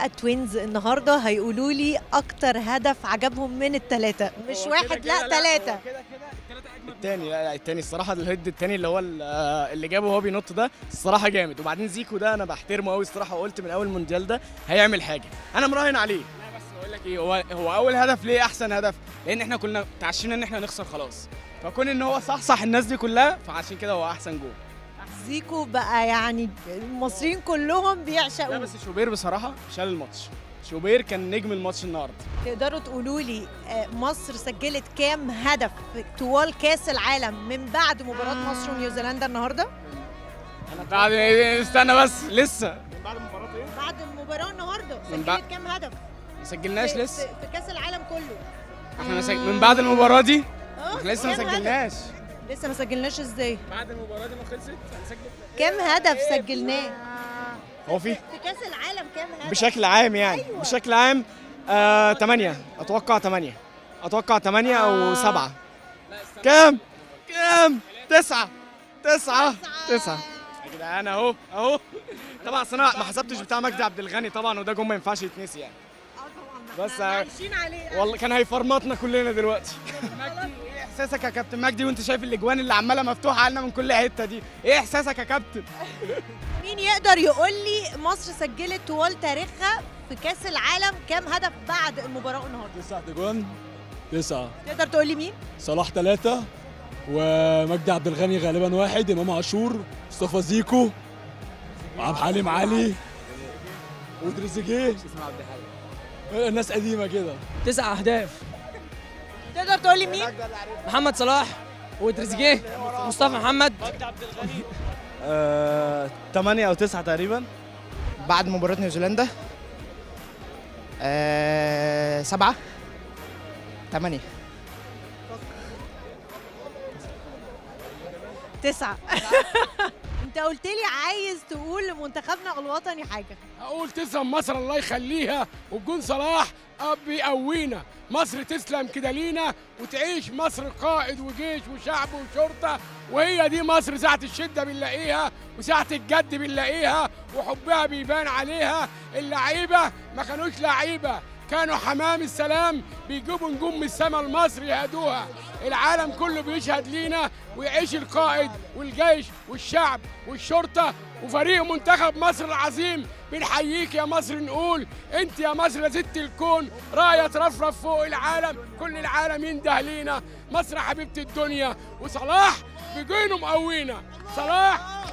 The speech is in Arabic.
التوينز النهارده هيقولوا لي اكتر هدف عجبهم من الثلاثه، مش واحد لا ثلاثه. التاني، لا التاني الصراحه، الهيد التاني اللي هو اللي جابه وهو بينط ده الصراحه جامد. وبعدين زيكو ده انا بحترمه قوي الصراحه، وقلت من اول المونديال ده هيعمل حاجه، انا مراهن عليه. لا بس بقول لك ايه، هو اول هدف ليه احسن هدف؟ لان احنا كنا تعشينا ان احنا نخسر خلاص، فكون ان هو صح الناس دي كلها، فعشان كده هو احسن جول. زيكو بقى يعني المصريين كلهم بيعشقوه. لا بس شوبير بصراحه شال الماتش، شوبير كان نجم الماتش النهارده. تقدروا تقولوا لي مصر سجلت كام هدف طوال كاس العالم من بعد مباراة مصر ونيوزيلندا النهارده؟ بعد استنى بس لسه من بعد المباراه ايه؟ بعد المباراة النهارده من سجلت كام هدف؟ ما سجلناش لسه. في كاس العالم كله. احنا من بعد المباراه دي احنا لسه ما كام هدف؟ سجلناش. لسه ما سجلناش ازاي؟ بعد المباراه دي ما خلصت هنسجل. كام هدف سجلناه؟ هو في كاس العالم كام هدف؟ بشكل عام يعني أيوة. بشكل عام 8 اتوقع 8 او 7. كام 9 يا جدعان اهو طبعا انا ما حسبتش بتاع مجدي عبد الغني طبعا، وده جون ما ينفعش يتنسي يعني. بس عايشين عليه. والله كان هيفرمطنا كلنا دلوقتي. مجدي، ايه احساسك يا كابتن مجدي وانت شايف الاجوان اللي عماله مفتوحه علينا من كل حته دي؟ ايه احساسك يا كابتن؟ مين يقدر يقول لي مصر سجلت طوال تاريخها في كاس العالم كام هدف بعد المباراة النهارده؟ 9 تجوان 9. تقدر تقول لي مين؟ صلاح 3 ومجدي عبد الغني غالبا 1، امام عاشور، مصطفى زيكو، عبد الحليم علي وتريزيجيه. الناس قديمه كده. 9 أهداف. تقدر تقول لي مين؟ محمد صلاح وتريزيجيه، مصطفى محمد. 8 او 9 تقريبا. بعد مباراة نيوزيلندا 7 8. 9. انت قلت لي عايز تقول لمنتخبنا الوطني حاجة. اقول تسلم مصر الله يخليها، وبجون صلاح بيقوينا. مصر تسلم كده لينا، وتعيش مصر قائد وجيش وشعب وشرطه، وهي دي مصر. ساعة الشدة بنلاقيها وساعة الجد بنلاقيها، وحبها بيبان عليها. اللعيبة ما كانوش لعيبة، كانوا حمام السلام، بيجيبوا نجوم من السما لمصر يهدوها. العالم كله بيشهد لينا، ويعيش القائد والجيش والشعب والشرطة وفريق منتخب مصر العظيم. بنحييك يا مصر، نقول انت يا مصر يا ست الكون، راية ترفرف فوق العالم، كل العالم ينده لينا. مصر حبيبة الدنيا، وصلاح بجينه مقوينا. صلاح